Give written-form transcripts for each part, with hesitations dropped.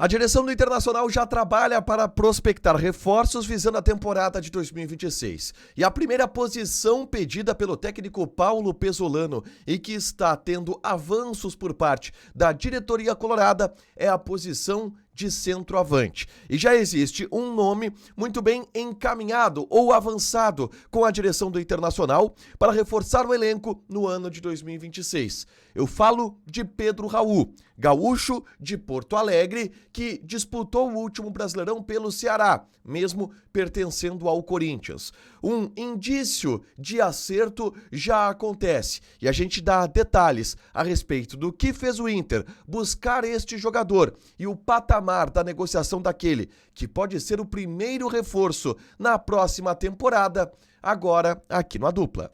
A direção do Internacional já trabalha para prospectar reforços visando a temporada de 2026. E a primeira posição pedida pelo técnico Paulo Pesolano e que está tendo avanços por parte da diretoria colorada é a posição de centroavante. E já existe um nome muito bem encaminhado ou avançado com a direção do Internacional para reforçar o elenco no ano de 2026. Eu falo de Pedro Raul, gaúcho de Porto Alegre, que disputou o último Brasileirão pelo Ceará, mesmo pertencendo ao Corinthians. Um indício de acerto já acontece e a gente dá detalhes a respeito do que fez o Inter buscar este jogador e o patamar da negociação daquele que pode ser o primeiro reforço na próxima temporada, agora aqui no A Dupla.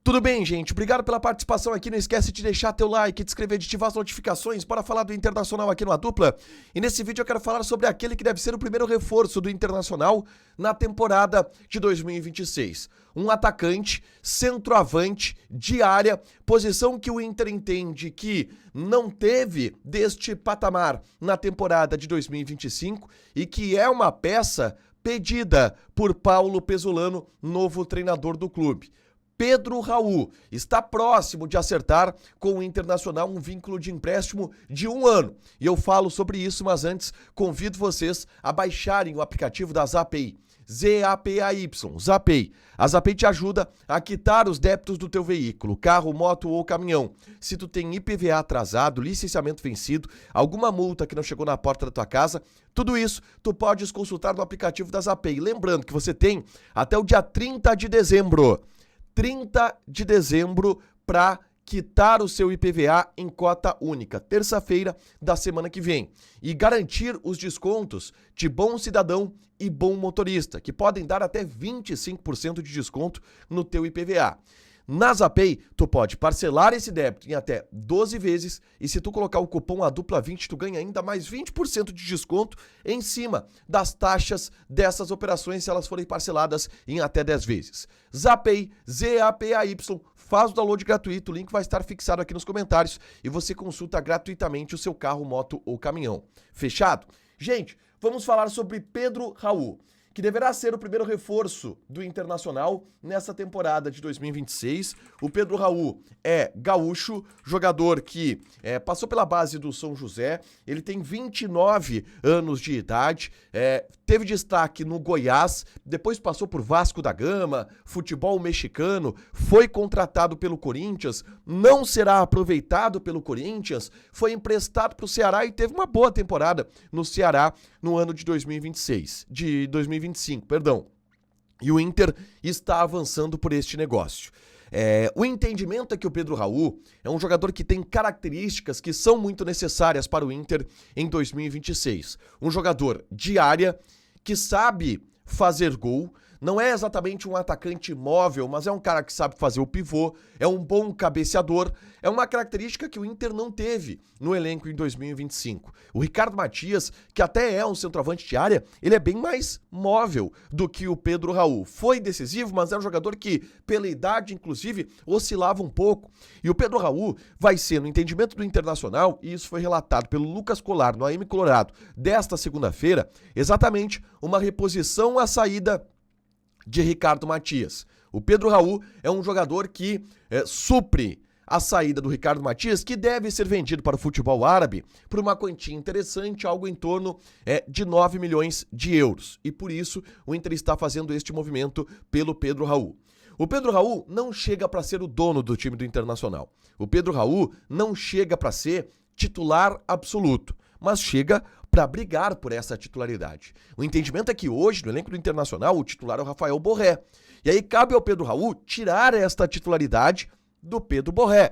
Tudo bem, gente? Obrigado pela participação aqui. Não esquece de deixar teu like, de inscrever, de ativar as notificações para falar do Internacional aqui no A Dupla. E nesse vídeo eu quero falar sobre aquele que deve ser o primeiro reforço do Internacional na temporada de 2026. Um atacante, centroavante, de área, posição que o Inter entende que não teve deste patamar na temporada de 2025 e que é uma peça pedida por Paulo Pesolano, novo treinador do clube. Pedro Raul está próximo de acertar com o Internacional um vínculo de empréstimo de 1 ano. E eu falo sobre isso, mas antes convido vocês a baixarem o aplicativo da Zapay. ZAPAY, Zapay. A Zapay te ajuda a quitar os débitos do teu veículo, carro, moto ou caminhão. Se tu tem IPVA atrasado, licenciamento vencido, alguma multa que não chegou na porta da tua casa, tudo isso tu podes consultar no aplicativo da Zapay. Lembrando que você tem até o dia 30 de dezembro. 30 de dezembro para quitar o seu IPVA em cota única, terça-feira da semana que vem, e garantir os descontos de bom cidadão e bom motorista, que podem dar até 25% de desconto no teu IPVA. Na Zapay, tu pode parcelar esse débito em até 12 vezes e se tu colocar o cupom ADUPLA20, tu ganha ainda mais 20% de desconto em cima das taxas dessas operações se elas forem parceladas em até 10 vezes. Zapay, ZAPAY, faz o download gratuito, o link vai estar fixado aqui nos comentários e você consulta gratuitamente o seu carro, moto ou caminhão. Fechado? Gente, vamos falar sobre Pedro Raul, que deverá ser o primeiro reforço do Internacional nessa temporada de 2026. O Pedro Raul é gaúcho, jogador que passou pela base do São José, ele tem 29 anos de idade, teve destaque no Goiás, depois passou por Vasco da Gama, futebol mexicano, foi contratado pelo Corinthians, não será aproveitado pelo Corinthians, foi emprestado para o Ceará e teve uma boa temporada no Ceará no ano de 2025, perdão. E o Inter está avançando por este negócio. O entendimento é que o Pedro Raul é um jogador que tem características que são muito necessárias para o Inter em 2026. Um jogador de área que sabe fazer gol, não é exatamente um atacante móvel, mas é um cara que sabe fazer o pivô, é um bom cabeceador, é uma característica que o Inter não teve no elenco em 2025. O Ricardo Matias, que até é um centroavante de área, ele é bem mais móvel do que o Pedro Raul. Foi decisivo, mas é um jogador que, pela idade, inclusive, oscilava um pouco. E o Pedro Raul vai ser, no entendimento do Internacional, e isso foi relatado pelo Lucas Colar no AM Colorado desta segunda-feira, exatamente uma reposição à saída de Ricardo Matias. O Pedro Raul é um jogador que supre a saída do Ricardo Matias, que deve ser vendido para o futebol árabe por uma quantia interessante, algo em torno de 9 milhões de euros. E por isso o Inter está fazendo este movimento pelo Pedro Raul. O Pedro Raul não chega para ser o dono do time do Internacional. O Pedro Raul não chega para ser titular absoluto, mas chega para brigar por essa titularidade. O entendimento é que hoje, no elenco do Internacional, o titular é o Rafael Borré. E aí cabe ao Pedro Raul tirar esta titularidade do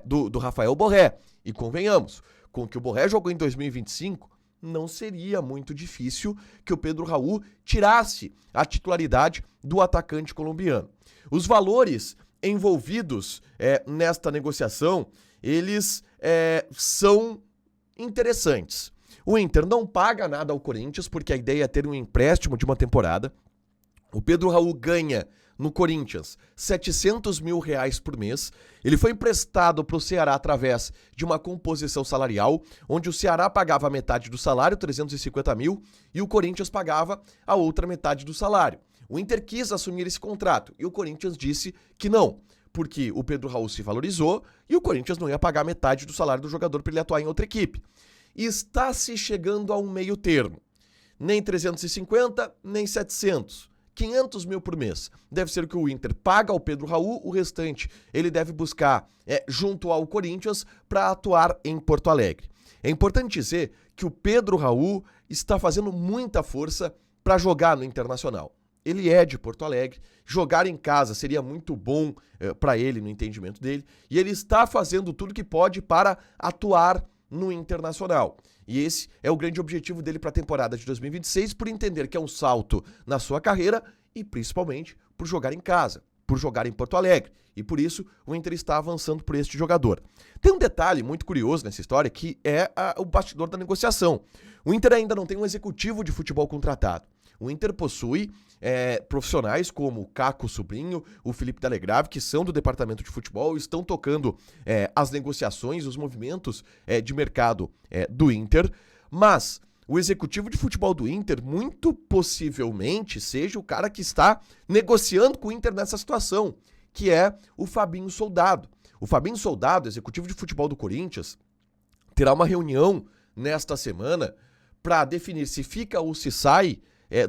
do Rafael Borré. E convenhamos, com o que o Borré jogou em 2025, não seria muito difícil que o Pedro Raul tirasse a titularidade do atacante colombiano. Os valores envolvidos nesta negociação, eles são interessantes. O Inter não paga nada ao Corinthians, porque a ideia é ter um empréstimo de uma temporada. O Pedro Raul ganha no Corinthians R$700 mil por mês. Ele foi emprestado para o Ceará através de uma composição salarial, onde o Ceará pagava a metade do salário, 350 mil, e o Corinthians pagava a outra metade do salário. O Inter quis assumir esse contrato e o Corinthians disse que não, porque o Pedro Raul se valorizou e o Corinthians não ia pagar metade do salário do jogador para ele atuar em outra equipe. E está se chegando a um meio termo. Nem 350, nem 700. 500 mil por mês. Deve ser o que o Inter paga ao Pedro Raul, o restante ele deve buscar junto ao Corinthians para atuar em Porto Alegre. É importante dizer que o Pedro Raul está fazendo muita força para jogar no Internacional. Ele é de Porto Alegre, jogar em casa seria muito bom para ele, no entendimento dele, e ele está fazendo tudo que pode para atuar no Internacional. E esse é o grande objetivo dele para a temporada de 2026, por entender que é um salto na sua carreira e principalmente por jogar em casa, por jogar em Porto Alegre. E por isso o Inter está avançando por este jogador. Tem um detalhe muito curioso nessa história que é o bastidor da negociação. O Inter ainda não tem um executivo de futebol contratado. O Inter possui profissionais como o Caco Sobrinho, o Felipe Dalegrave, que são do departamento de futebol, estão tocando as negociações, os movimentos de mercado do Inter, mas o executivo de futebol do Inter muito possivelmente seja o cara que está negociando com o Inter nessa situação, que é o Fabinho Soldado. O Fabinho Soldado, executivo de futebol do Corinthians, terá uma reunião nesta semana para definir se fica ou se sai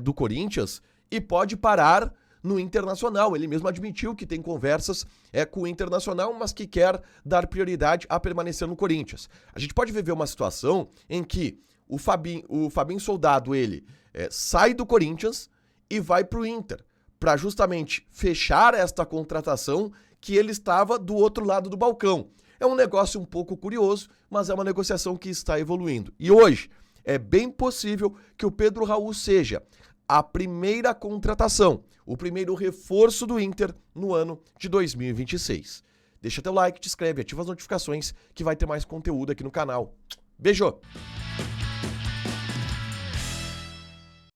do Corinthians e pode parar no Internacional. Ele mesmo admitiu que tem conversas com o Internacional, mas que quer dar prioridade a permanecer no Corinthians. A gente pode viver uma situação em que o Fabinho Soldado, ele sai do Corinthians e vai para o Inter, para justamente fechar esta contratação que ele estava do outro lado do balcão. É um negócio um pouco curioso, mas é uma negociação que está evoluindo. E hoje é bem possível que o Pedro Raul seja a primeira contratação, o primeiro reforço do Inter no ano de 2026. Deixa teu like, te inscreve, ativa as notificações que vai ter mais conteúdo aqui no canal. Beijo!